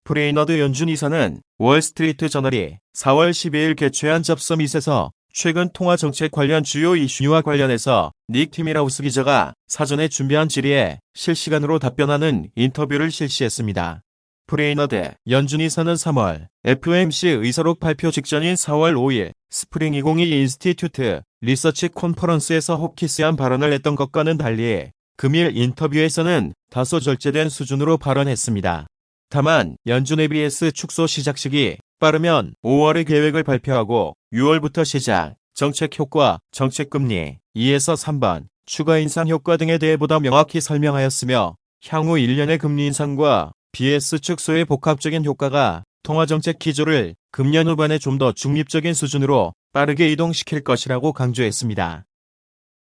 브레이너드 연준 이사는 월스트리트 저널이 4월 12일 개최한 접서밋에서 최근 통화정책 관련 주요 이슈와 관련해서 닉 티밀하우스 기자가 사전에 준비한 질의에 실시간으로 답변하는 인터뷰를 실시했습니다. 브레이너드 연준 이사는 3월 FOMC 의사록 발표 직전인 4월 5일 스프링 2022 인스티튜트 리서치 콘퍼런스에서 호키스한 발언을 했던 것과는 달리 금일 인터뷰에서는 다소 절제된 수준으로 발언했습니다. 다만 연준 ABS 축소 시작 시기 빠르면 5월에 계획을 발표하고 6월부터 시작, 정책 효과, 정책 금리, 2에서 3번, 추가 인상 효과 등에 대해 보다 명확히 설명하였으며 향후 1년의 금리 인상과 BS 축소의 복합적인 효과가 통화정책 기조를 금년 후반에 좀 더 중립적인 수준으로 빠르게 이동시킬 것이라고 강조했습니다.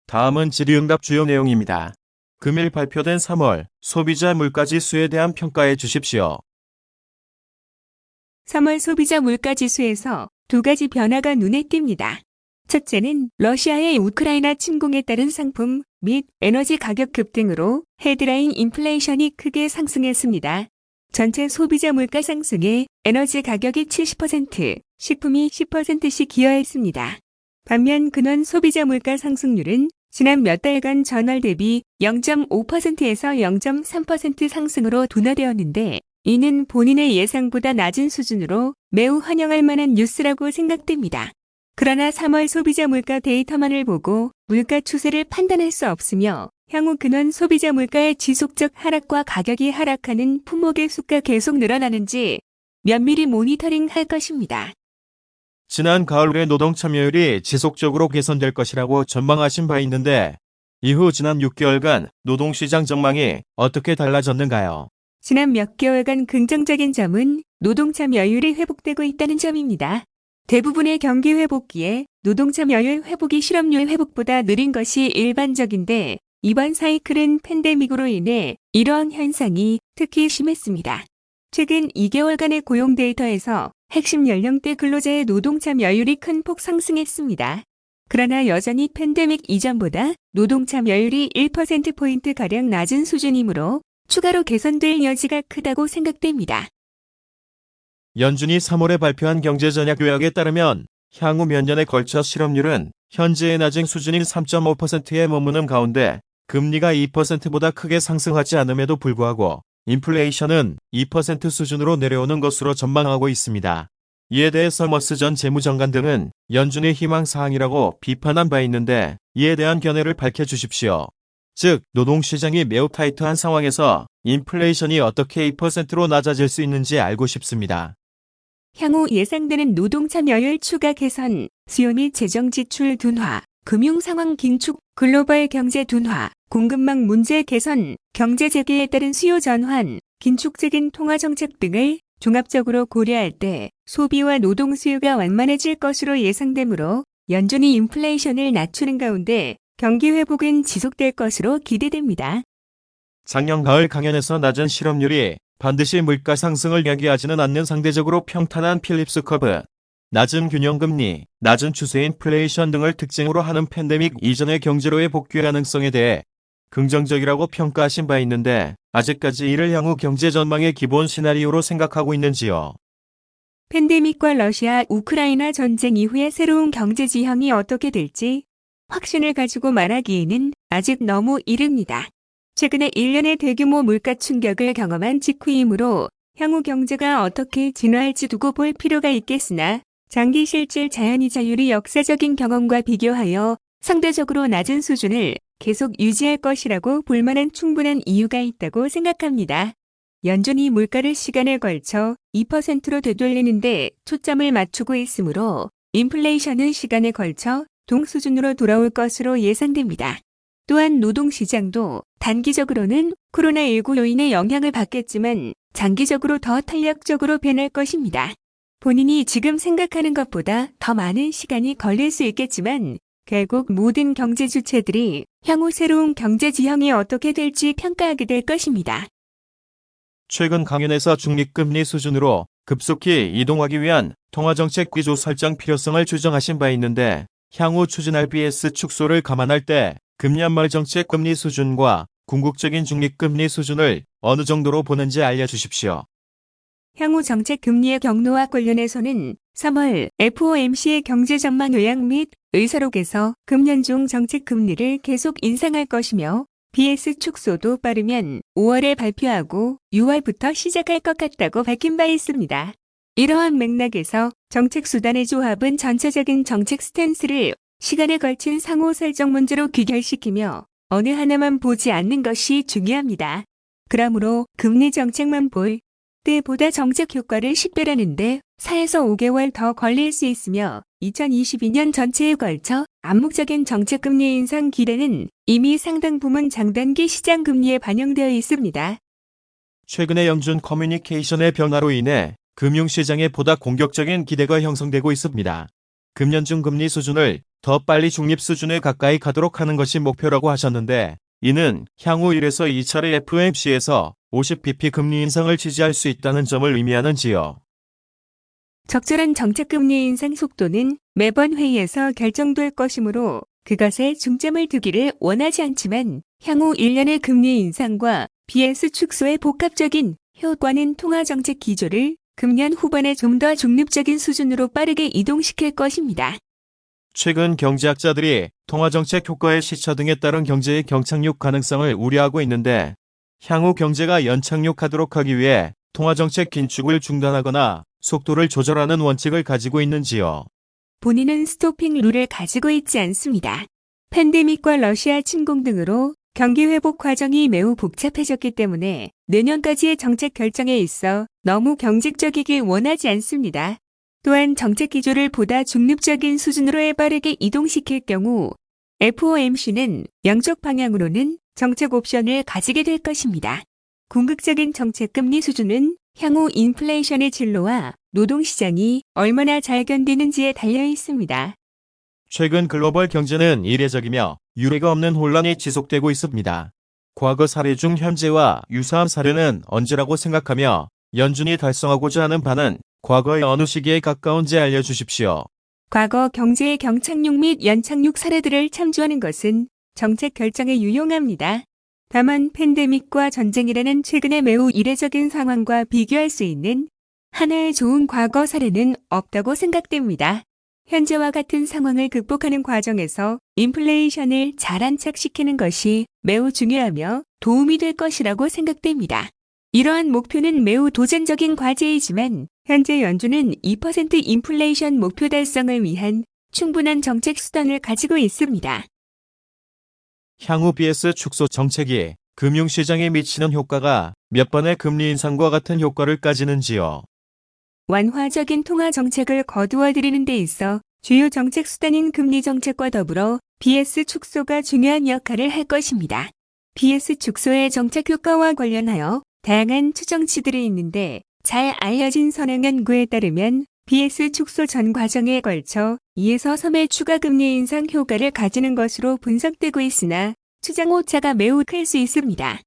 다음은 질의응답 주요 내용입니다. 금일 발표된 3월 소비자 물가지수에 대한 평가해 주십시오. 3월 소비자 물가지수에서 두 가지 변화가 눈에 띕니다. 첫째는 러시아의 우크라이나 침공에 따른 상품 및 에너지 가격 급등으로 헤드라인 인플레이션이 크게 상승했습니다. 전체 소비자 물가 상승에 에너지 가격이 70%, 식품이 10%씩 기여했습니다. 반면 근원 소비자 물가 상승률은 지난 몇 달간 전월 대비 0.5%에서 0.3% 상승으로 둔화되었는데 이는 본인의 예상보다 낮은 수준으로 매우 환영할 만한 뉴스라고 생각됩니다. 그러나 3월 소비자 물가 데이터만을 보고 물가 추세를 판단할 수 없으며 향후 근원 소비자 물가의 지속적 하락과 가격이 하락하는 품목의 수가 계속 늘어나는지 면밀히 모니터링할 것입니다. 지난 가을에 노동 참여율이 지속적으로 개선될 것이라고 전망하신 바 있는데 이후 지난 6개월간 노동시장 전망이 어떻게 달라졌는가요? 지난 몇 개월간 긍정적인 점은 노동 참여율이 회복되고 있다는 점입니다. 대부분의 경기 회복기에 노동 참여율 회복이 실업률 회복보다 느린 것이 일반적인데 이번 사이클은 팬데믹으로 인해 이러한 현상이 특히 심했습니다. 최근 2개월간의 고용 데이터에서 핵심 연령대 근로자의 노동 참여율이 큰 폭 상승했습니다. 그러나 여전히 팬데믹 이전보다 노동 참여율이 1%포인트가량 낮은 수준이므로 추가로 개선될 여지가 크다고 생각됩니다. 연준이 3월에 발표한 경제전략 요약에 따르면 향후 몇 년에 걸쳐 실업률은 현재의 낮은 수준인 3.5%에 머무는 가운데 금리가 2%보다 크게 상승하지 않음에도 불구하고 인플레이션은 2% 수준으로 내려오는 것으로 전망하고 있습니다. 이에 대해 서머스 전 재무장관 등은 연준의 희망사항이라고 비판한 바 있는데 이에 대한 견해를 밝혀주십시오. 즉 노동시장이 매우 타이트한 상황에서 인플레이션이 어떻게 2%로 낮아질 수 있는지 알고 싶습니다. 향후 예상되는 노동 참여율 추가 개선, 수요 및 재정 지출 둔화, 금융 상황 긴축, 글로벌 경제 둔화, 공급망 문제 개선, 경제 재개에 따른 수요 전환, 긴축적인 통화 정책 등을 종합적으로 고려할 때 소비와 노동 수요가 완만해질 것으로 예상되므로 연준이 인플레이션을 낮추는 가운데 경기 회복은 지속될 것으로 기대됩니다. 작년 가을 강연에서 낮은 실업률이 반드시 물가 상승을 야기하지는 않는 상대적으로 평탄한 필립스 커브, 낮은 균형금리, 낮은 추세 인플레이션 등을 특징으로 하는 팬데믹 이전의 경제로의 복귀 가능성에 대해 긍정적이라고 평가하신 바 있는데 아직까지 이를 향후 경제 전망의 기본 시나리오로 생각하고 있는지요? 팬데믹과 러시아, 우크라이나 전쟁 이후의 새로운 경제 지형이 어떻게 될지 확신을 가지고 말하기에는 아직 너무 이릅니다. 최근에 1년의 대규모 물가 충격을 경험한 직후이므로 향후 경제가 어떻게 진화할지 두고 볼 필요가 있겠으나 장기 실질 자연이자율이 역사적인 경험과 비교하여 상대적으로 낮은 수준을 계속 유지할 것이라고 볼 만한 충분한 이유가 있다고 생각합니다. 연준이 물가를 시간에 걸쳐 2%로 되돌리는데 초점을 맞추고 있으므로 인플레이션은 시간에 걸쳐 동수준으로 돌아올 것으로 예상됩니다. 또한 노동시장도 단기적으로는 코로나19 요인의 영향을 받겠지만 장기적으로 더 탄력적으로 변할 것입니다. 본인이 지금 생각하는 것보다 더 많은 시간이 걸릴 수 있겠지만 결국 모든 경제 주체들이 향후 새로운 경제 지형이 어떻게 될지 평가하게 될 것입니다. 최근 강연에서 중립금리 수준으로 급속히 이동하기 위한 통화정책 기조 설정 필요성을 주장하신 바 있는데 향후 추진할 BS 축소를 감안할 때 금년 말 정책 금리 수준과 궁극적인 중립금리 수준을 어느 정도로 보는지 알려주십시오. 향후 정책 금리의 경로와 관련해서는 3월 FOMC의 경제 전망 요약 및 의사록에서 금년 중 정책 금리를 계속 인상할 것이며 BS 축소도 빠르면 5월에 발표하고 6월부터 시작할 것 같다고 밝힌 바 있습니다. 이러한 맥락에서 정책 수단의 조합은 전체적인 정책 스탠스를 시간에 걸친 상호 설정 문제로 귀결시키며 어느 하나만 보지 않는 것이 중요합니다. 그러므로 금리 정책만 볼 때보다 정책 효과를 식별하는데 4에서 5개월 더 걸릴 수 있으며 2022년 전체에 걸쳐 암묵적인 정책 금리 인상 기대는 이미 상당 부분 장단기 시장 금리에 반영되어 있습니다. 최근의 영준 커뮤니케이션의 변화로 인해 금융시장에 보다 공격적인 기대가 형성되고 있습니다. 금년 중 금리 수준을 더 빨리 중립 수준에 가까이 가도록 하는 것이 목표라고 하셨는데 이는 향후 1에서 2차례 FOMC에서 50bp 금리 인상을 지지할 수 있다는 점을 의미하는지요. 적절한 정책 금리 인상 속도는 매번 회의에서 결정될 것이므로 그것에 중점을 두기를 원하지 않지만 향후 1년의 금리 인상과 BS 축소의 복합적인 효과는 통화정책 기조를 금년 후반에 좀 더 중립적인 수준으로 빠르게 이동시킬 것입니다. 최근 경제학자들이 통화정책 효과의 시차 등에 따른 경제의 경착륙 가능성을 우려하고 있는데 향후 경제가 연착륙하도록 하기 위해 통화정책 긴축을 중단하거나 속도를 조절하는 원칙을 가지고 있는지요. 본인은 스토핑 룰을 가지고 있지 않습니다. 팬데믹과 러시아 침공 등으로 경기 회복 과정이 매우 복잡해졌기 때문에 내년까지의 정책 결정에 있어 너무 경직적이길 원하지 않습니다. 또한 정책 기조를 보다 중립적인 수준으로 빠르게 이동시킬 경우 FOMC는 양쪽 방향으로는 정책 옵션을 가지게 될 것입니다. 궁극적인 정책 금리 수준은 향후 인플레이션의 진로와 노동시장이 얼마나 잘 견디는지에 달려 있습니다. 최근 글로벌 경제는 이례적이며 유례가 없는 혼란이 지속되고 있습니다. 과거 사례 중 현재와 유사한 사례는 언제라고 생각하며 연준이 달성하고자 하는 바는 과거의 어느 시기에 가까운지 알려주십시오. 과거 경제의 경착륙 및 연착륙 사례들을 참조하는 것은 정책 결정에 유용합니다. 다만 팬데믹과 전쟁이라는 최근의 매우 이례적인 상황과 비교할 수 있는 하나의 좋은 과거 사례는 없다고 생각됩니다. 현재와 같은 상황을 극복하는 과정에서 인플레이션을 잘 안착시키는 것이 매우 중요하며 도움이 될 것이라고 생각됩니다. 이러한 목표는 매우 도전적인 과제이지만 현재 연준은 2% 인플레이션 목표 달성을 위한 충분한 정책 수단을 가지고 있습니다. 향후 BS 축소 정책이 금융시장에 미치는 효과가 몇 번의 금리 인상과 같은 효과를 가지는지요. 완화적인 통화 정책을 거두어들이는 데 있어 주요 정책 수단인 금리 정책과 더불어 BS 축소가 중요한 역할을 할 것입니다. BS 축소의 정책 효과와 관련하여 다양한 추정치들이 있는데 잘 알려진 선행 연구에 따르면 BS 축소 전 과정에 걸쳐 2에서 3의 추가 금리 인상 효과를 가지는 것으로 분석되고 있으나 추정 오차가 매우 클 수 있습니다.